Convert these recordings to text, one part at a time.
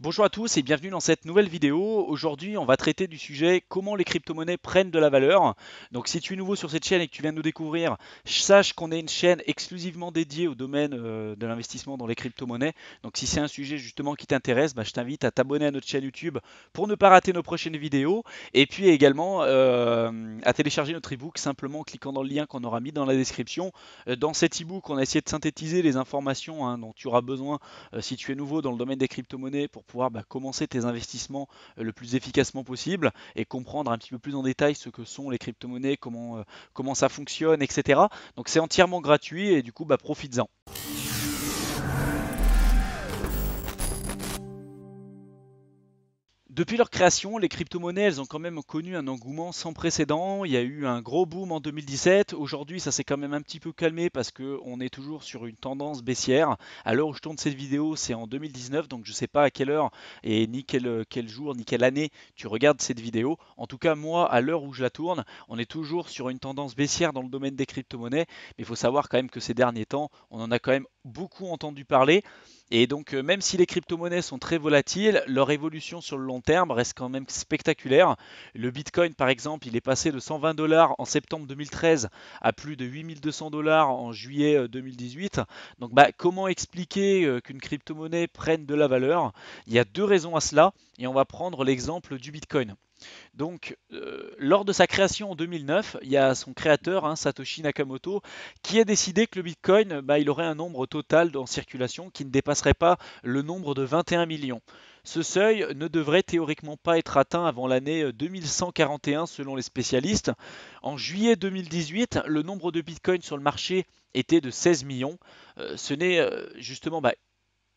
Bonjour à tous et bienvenue dans cette nouvelle vidéo. Aujourd'hui, on va traiter du sujet comment les crypto-monnaies prennent de la valeur. Donc, si tu es nouveau sur cette chaîne et que tu viens de nous découvrir, sache qu'on est une chaîne exclusivement dédiée au domaine de l'investissement dans les crypto-monnaies. Donc, si c'est un sujet justement qui t'intéresse, je t'invite à t'abonner à notre chaîne YouTube pour ne pas rater nos prochaines vidéos. Et puis également à télécharger notre ebook simplement en cliquant dans le lien qu'on aura mis dans la description. Dans cet ebook, on a essayé de synthétiser les informations dont tu auras besoin si tu es nouveau dans le domaine des crypto-monnaies pour pouvoir commencer tes investissements le plus efficacement possible et comprendre un petit peu plus en détail ce que sont les crypto-monnaies, comment ça fonctionne, etc. Donc c'est entièrement gratuit et du coup profites-en. Depuis leur création, les crypto-monnaies, elles ont quand même connu un engouement sans précédent. Il y a eu un gros boom en 2017. Aujourd'hui, ça s'est quand même un petit peu calmé parce qu'on est toujours sur une tendance baissière. À l'heure où je tourne cette vidéo, c'est en 2019, donc je ne sais pas à quelle heure et ni quel jour, ni quelle année tu regardes cette vidéo. En tout cas, moi, à l'heure où je la tourne, on est toujours sur une tendance baissière dans le domaine des crypto-monnaies. Mais il faut savoir quand même que ces derniers temps, on en a quand même beaucoup entendu parler. Et donc, même si les crypto-monnaies sont très volatiles, leur évolution sur le long terme reste quand même spectaculaire. Le Bitcoin, par exemple, il est passé de 120 dollars en septembre 2013 à plus de 8200 dollars en juillet 2018. Donc, comment expliquer qu'une crypto-monnaie prenne de la valeur? Il y a deux raisons à cela, et on va prendre l'exemple du Bitcoin. Donc, lors de sa création en 2009, il y a son créateur, Satoshi Nakamoto, qui a décidé que le Bitcoin, il aurait un nombre total en circulation qui ne dépasserait pas le nombre de 21 millions. Ce seuil ne devrait théoriquement pas être atteint avant l'année 2141 selon les spécialistes. En juillet 2018, le nombre de Bitcoin sur le marché était de 16 millions. Ce n'est justement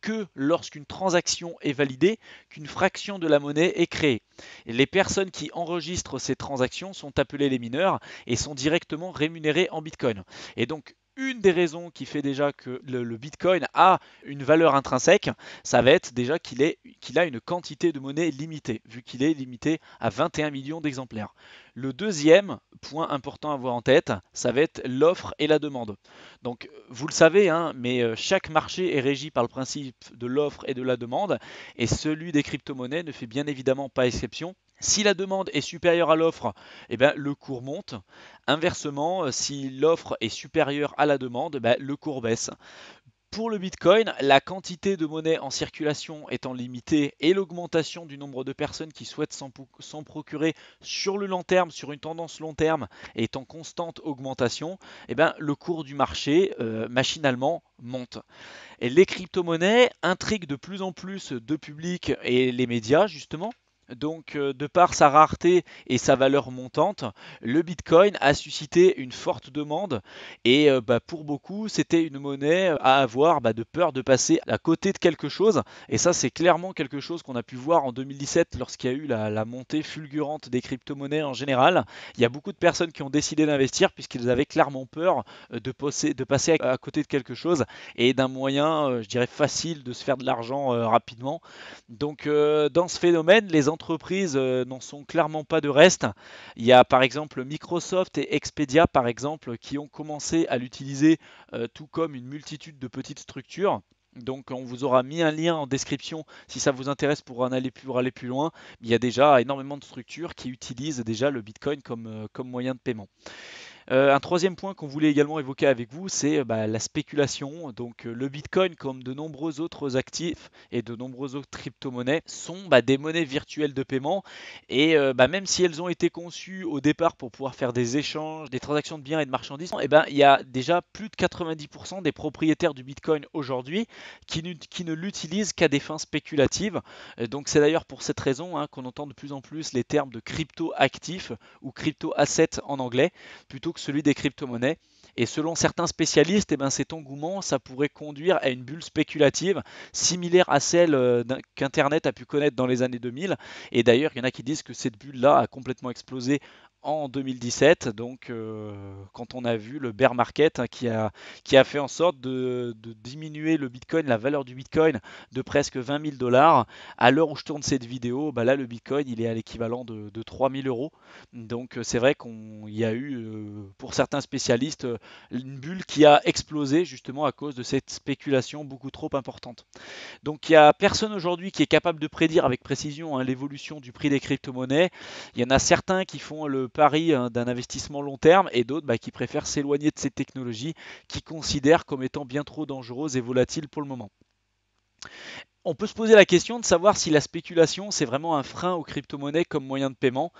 que lorsqu'une transaction est validée, qu'une fraction de la monnaie est créée. Les personnes qui enregistrent ces transactions sont appelées les mineurs et sont directement rémunérées en Bitcoin. Et donc, une des raisons qui fait déjà que le Bitcoin a une valeur intrinsèque, ça va être déjà qu'il a une quantité de monnaie limitée, vu qu'il est limité à 21 millions d'exemplaires. Le deuxième point important à avoir en tête, ça va être l'offre et la demande. Donc, vous le savez, mais chaque marché est régi par le principe de l'offre et de la demande, et celui des crypto-monnaies ne fait bien évidemment pas exception. Si la demande est supérieure à l'offre, le cours monte. Inversement, si l'offre est supérieure à la demande, le cours baisse. Pour le Bitcoin, la quantité de monnaie en circulation étant limitée et l'augmentation du nombre de personnes qui souhaitent s'en procurer sur le long terme, sur une tendance long terme, est en constante augmentation, le cours du marché machinalement monte. Et les crypto-monnaies intriguent de plus en plus de public et les médias justement. Donc, de par sa rareté et sa valeur montante, le Bitcoin a suscité une forte demande et pour beaucoup, c'était une monnaie à avoir de peur de passer à côté de quelque chose. Et ça, c'est clairement quelque chose qu'on a pu voir en 2017 lorsqu'il y a eu la montée fulgurante des crypto-monnaies en général. Il y a beaucoup de personnes qui ont décidé d'investir puisqu'ils avaient clairement peur de passer à côté de quelque chose et d'un moyen, je dirais, facile de se faire de l'argent rapidement. Donc, dans ce phénomène, les entreprises n'en sont clairement pas de reste. Il y a par exemple Microsoft et Expedia, par exemple, qui ont commencé à l'utiliser tout comme une multitude de petites structures. Donc on vous aura mis un lien en description si ça vous intéresse pour aller plus loin. Il y a déjà énormément de structures qui utilisent déjà le Bitcoin comme moyen de paiement. Un troisième point qu'on voulait également évoquer avec vous, c'est la spéculation. Donc le Bitcoin, comme de nombreux autres actifs et de nombreuses autres crypto-monnaies, sont des monnaies virtuelles de paiement. Et même si elles ont été conçues au départ pour pouvoir faire des échanges, des transactions de biens et de marchandises, il y a déjà plus de 90% des propriétaires du Bitcoin aujourd'hui qui ne l'utilisent qu'à des fins spéculatives. Donc c'est d'ailleurs pour cette raison qu'on entend de plus en plus les termes de crypto-actifs ou crypto-assets en anglais plutôt que celui des crypto-monnaies. Et selon certains spécialistes, cet engouement, ça pourrait conduire à une bulle spéculative similaire à celle qu'Internet a pu connaître dans les années 2000. Et d'ailleurs, il y en a qui disent que cette bulle-là a complètement explosé en 2017, donc quand on a vu le bear market hein, qui a fait en sorte de diminuer le Bitcoin, la valeur du Bitcoin de presque 20 000 dollars. À l'heure où je tourne cette vidéo, bah là le Bitcoin il est à l'équivalent de 3 000 euros. Donc c'est vrai qu'il y a eu, pour certains spécialistes, une bulle qui a explosé justement à cause de cette spéculation beaucoup trop importante. Donc il n'y a personne aujourd'hui qui est capable de prédire avec précision hein, l'évolution du prix des crypto-monnaies. Il y en a certains qui font le pari hein, d'un investissement long terme et d'autres bah, qui préfèrent s'éloigner de ces technologies qui considèrent comme étant bien trop dangereuses et volatiles pour le moment. On peut se poser la question de savoir si la spéculation c'est vraiment un frein aux crypto-monnaies comme moyen de paiement.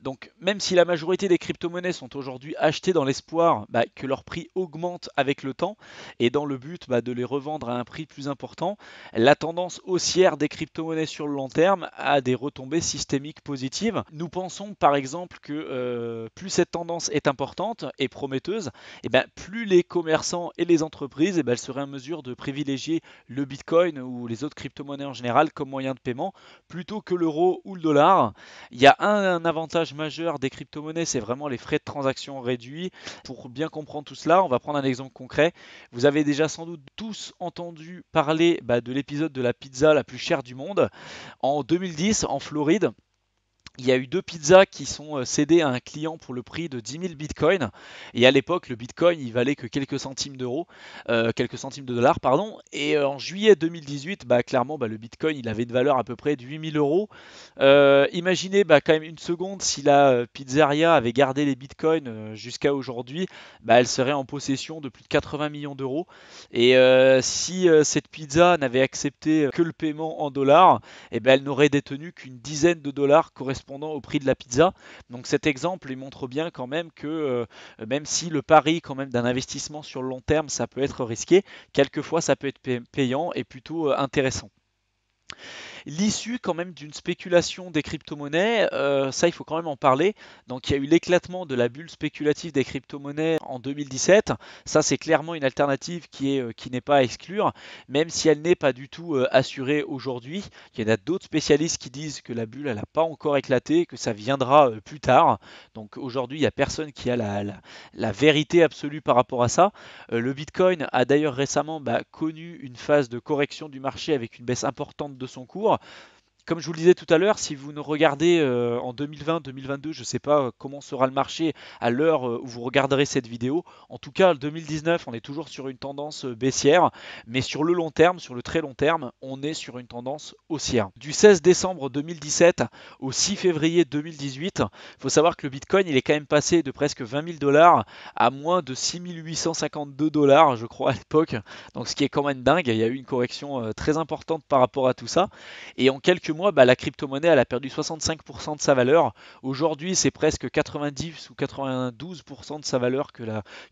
Donc même si la majorité des crypto-monnaies sont aujourd'hui achetées dans l'espoir bah, que leur prix augmente avec le temps et dans le but bah, de les revendre à un prix plus important, la tendance haussière des crypto-monnaies sur le long terme a des retombées systémiques positives. Nous pensons par exemple que plus cette tendance est importante et prometteuse, et ben, plus les commerçants et les entreprises elles seraient en mesure de privilégier le Bitcoin ou les autres crypto-monnaies en général comme moyen de paiement plutôt que l'euro ou le dollar. Il y a un avantage majeur des crypto-monnaies, c'est vraiment les frais de transaction réduits. Pour bien comprendre tout cela, on va prendre un exemple concret. Vous avez déjà sans doute tous entendu parler bah, de l'épisode de la pizza la plus chère du monde. En 2010, en Floride, il y a eu deux pizzas qui sont cédées à un client pour le prix de 10 000 bitcoins. Et à l'époque, le bitcoin, il valait que quelques centimes d'euros, quelques centimes de dollars, pardon. Et en juillet 2018, bah, clairement, bah, le bitcoin, il avait une valeur à peu près de 8 000 euros. Imaginez bah, quand même une seconde, si la pizzeria avait gardé les bitcoins jusqu'à aujourd'hui, bah, elle serait en possession de plus de 80 millions d'euros. Et si cette pizza n'avait accepté que le paiement en dollars, eh ben, elle n'aurait détenu qu'une dizaine de dollars correspondant au prix de la pizza. Donc cet exemple il montre bien quand même que même si le pari quand même d'un investissement sur le long terme ça peut être risqué, quelquefois ça peut être payant et plutôt intéressant. L'issue quand même d'une spéculation des crypto-monnaies, ça il faut quand même en parler. Donc il y a eu l'éclatement de la bulle spéculative des crypto-monnaies en 2017. Ça c'est clairement une alternative qui n'est pas à exclure, même si elle n'est pas du tout assurée aujourd'hui. Il y en a d'autres spécialistes qui disent que la bulle elle n'a pas encore éclaté, que ça viendra plus tard. Donc aujourd'hui il n'y a personne qui a la vérité absolue par rapport à ça. Le Bitcoin a d'ailleurs récemment bah, connu une phase de correction du marché avec une baisse importante de son cours. Comme je vous le disais tout à l'heure, si vous nous regardez en 2020-2022, je ne sais pas comment sera le marché à l'heure où vous regarderez cette vidéo. En tout cas, en 2019, on est toujours sur une tendance baissière, mais sur le long terme, sur le très long terme, on est sur une tendance haussière. Du 16 décembre 2017 au 6 février 2018, il faut savoir que le Bitcoin, il est quand même passé de presque 20 000 dollars à moins de 6 852 dollars, je crois, à l'époque. Donc, ce qui est quand même dingue. Il y a eu une correction très importante par rapport à tout ça. Et en quelques mois, bah, la crypto-monnaie elle a perdu 65% de sa valeur. Aujourd'hui, c'est presque 90 ou 92% de sa valeur que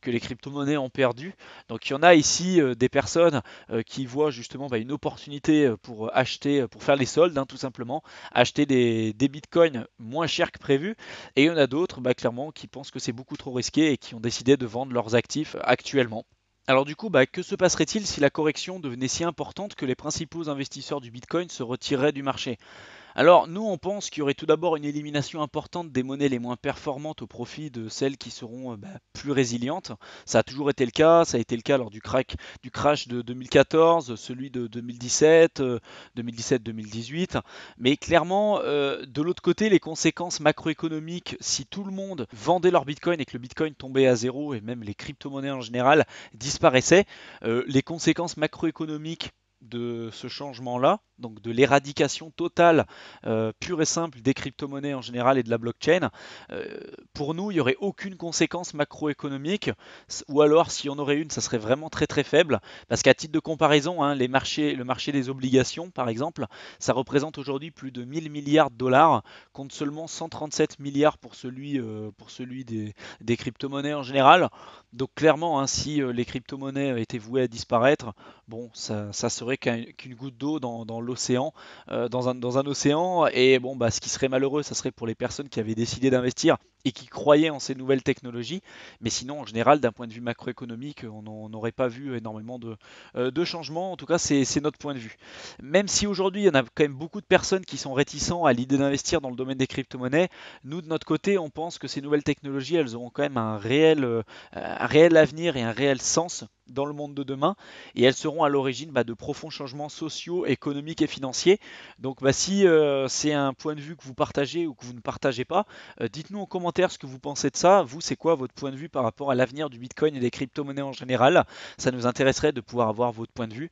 les crypto-monnaies ont perdu. Donc il y en a ici des personnes qui voient justement bah, une opportunité pour acheter, pour faire les soldes, hein, tout simplement, acheter des bitcoins moins chers que prévu. Et il y en a d'autres, bah, clairement, qui pensent que c'est beaucoup trop risqué et qui ont décidé de vendre leurs actifs actuellement. Alors du coup, bah, que se passerait-il si la correction devenait si importante que les principaux investisseurs du Bitcoin se retireraient du marché? Alors, nous, on pense qu'il y aurait tout d'abord une élimination importante des monnaies les moins performantes au profit de celles qui seront bah, plus résilientes. Ça a toujours été le cas, ça a été le cas lors du crash de 2014, celui de 2017, 2017-2018. Mais clairement, de l'autre côté, les conséquences macroéconomiques, si tout le monde vendait leur Bitcoin et que le Bitcoin tombait à zéro, et même les crypto-monnaies en général disparaissaient, les conséquences macroéconomiques de ce changement-là, donc de l'éradication totale, pure et simple des crypto-monnaies en général et de la blockchain, pour nous, il n'y aurait aucune conséquence macroéconomique, ou alors s'il y en aurait une, ça serait vraiment très très faible, parce qu'à titre de comparaison, hein, le marché des obligations, par exemple, ça représente aujourd'hui plus de 1000 milliards de dollars, contre seulement 137 milliards pour celui des crypto-monnaies en général. Donc clairement, hein, si les crypto-monnaies étaient vouées à disparaître, bon, ça serait serait qu'une goutte d'eau dans l'océan, dans un océan. Et bon, bah, ce qui serait malheureux, ça serait pour les personnes qui avaient décidé d'investir et qui croyaient en ces nouvelles technologies. Mais sinon, en général, d'un point de vue macroéconomique, on n'aurait pas vu énormément de changements. En tout cas, c'est notre point de vue. Même si aujourd'hui, il y en a quand même beaucoup de personnes qui sont réticents à l'idée d'investir dans le domaine des crypto-monnaies, nous, de notre côté, on pense que ces nouvelles technologies, elles auront quand même un réel avenir et un réel sens dans le monde de demain, et elles seront à l'origine de profonds changements sociaux, économiques et financiers. Donc si c'est un point de vue que vous partagez ou que vous ne partagez pas, dites-nous en commentaire ce que vous pensez de ça. Vous, c'est quoi votre point de vue par rapport à l'avenir du Bitcoin et des crypto-monnaies en général? Ça nous intéresserait de pouvoir avoir votre point de vue.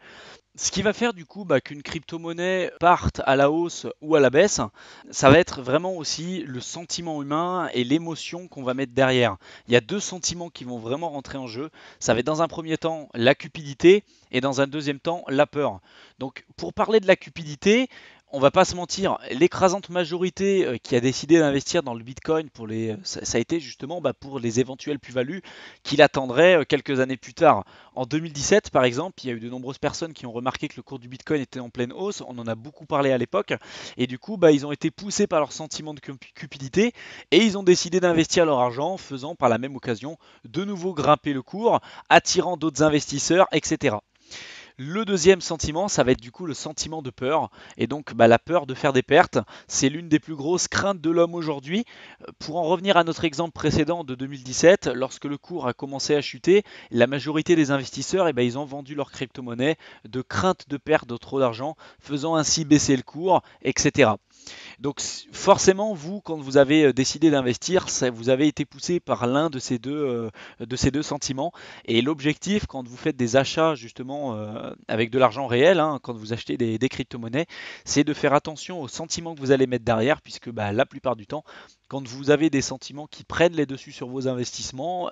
Ce qui va faire du coup qu'une crypto-monnaie parte à la hausse ou à la baisse, ça va être vraiment aussi le sentiment humain et l'émotion qu'on va mettre derrière. Il y a deux sentiments qui vont vraiment rentrer en jeu. Ça va être dans un premier temps la cupidité et dans un deuxième temps la peur. Donc pour parler de la cupidité, on va pas se mentir, l'écrasante majorité qui a décidé d'investir dans le Bitcoin ça a été justement pour les éventuelles plus-values qu'il attendrait quelques années plus tard. En 2017, par exemple, il y a eu de nombreuses personnes qui ont remarqué que le cours du Bitcoin était en pleine hausse. On en a beaucoup parlé à l'époque. Et du coup, ils ont été poussés par leur sentiment de cupidité et ils ont décidé d'investir leur argent, faisant par la même occasion de nouveau grimper le cours, attirant d'autres investisseurs, etc. Le deuxième sentiment, ça va être du coup le sentiment de peur. Et donc la peur de faire des pertes, c'est l'une des plus grosses craintes de l'homme aujourd'hui. Pour en revenir à notre exemple précédent de 2017, lorsque le cours a commencé à chuter, la majorité des investisseurs, ils ont vendu leur crypto-monnaie de crainte de perdre trop d'argent, faisant ainsi baisser le cours, etc. Donc forcément, vous, quand vous avez décidé d'investir, vous avez été poussé par l'un de ces deux sentiments. Et l'objectif, quand vous faites des achats justement avec de l'argent réel, quand vous achetez des crypto-monnaies, c'est de faire attention aux sentiments que vous allez mettre derrière, puisque la plupart du temps, quand vous avez des sentiments qui prennent les dessus sur vos investissements,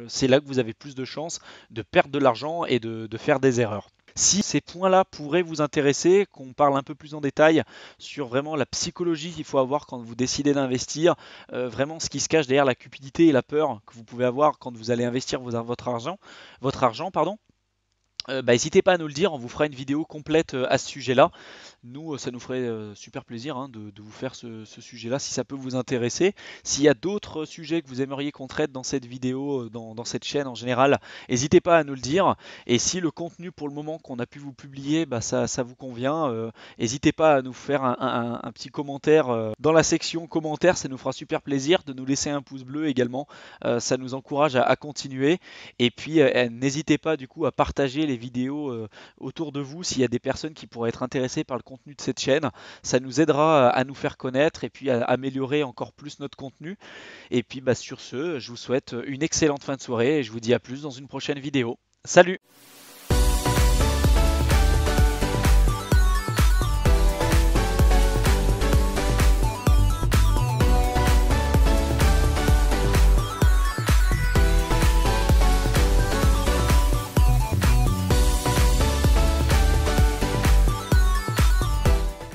c'est là que vous avez plus de chances de perdre de l'argent et de faire des erreurs. Si ces points-là pourraient vous intéresser, qu'on parle un peu plus en détail sur vraiment la psychologie qu'il faut avoir quand vous décidez d'investir, vraiment ce qui se cache derrière la cupidité et la peur que vous pouvez avoir quand vous allez investir votre argent, pardon. N'hésitez pas à nous le dire, on vous fera une vidéo complète à ce sujet-là. Nous, ça nous ferait super plaisir de vous faire ce sujet-là si ça peut vous intéresser. S'il y a d'autres sujets que vous aimeriez qu'on traite dans cette vidéo, dans cette chaîne en général, n'hésitez pas à nous le dire. Et si le contenu pour le moment qu'on a pu vous publier, ça vous convient, n'hésitez pas à nous faire un petit commentaire dans la section commentaires, ça nous fera super plaisir de nous laisser un pouce bleu également. Ça nous encourage à continuer. Et puis n'hésitez pas du coup à partager les vidéos autour de vous s'il y a des personnes qui pourraient être intéressées par le contenu de cette chaîne. Ça nous aidera à nous faire connaître et puis à améliorer encore plus notre contenu. Et puis sur ce, je vous souhaite une excellente fin de soirée et je vous dis à plus dans une prochaine vidéo. Salut!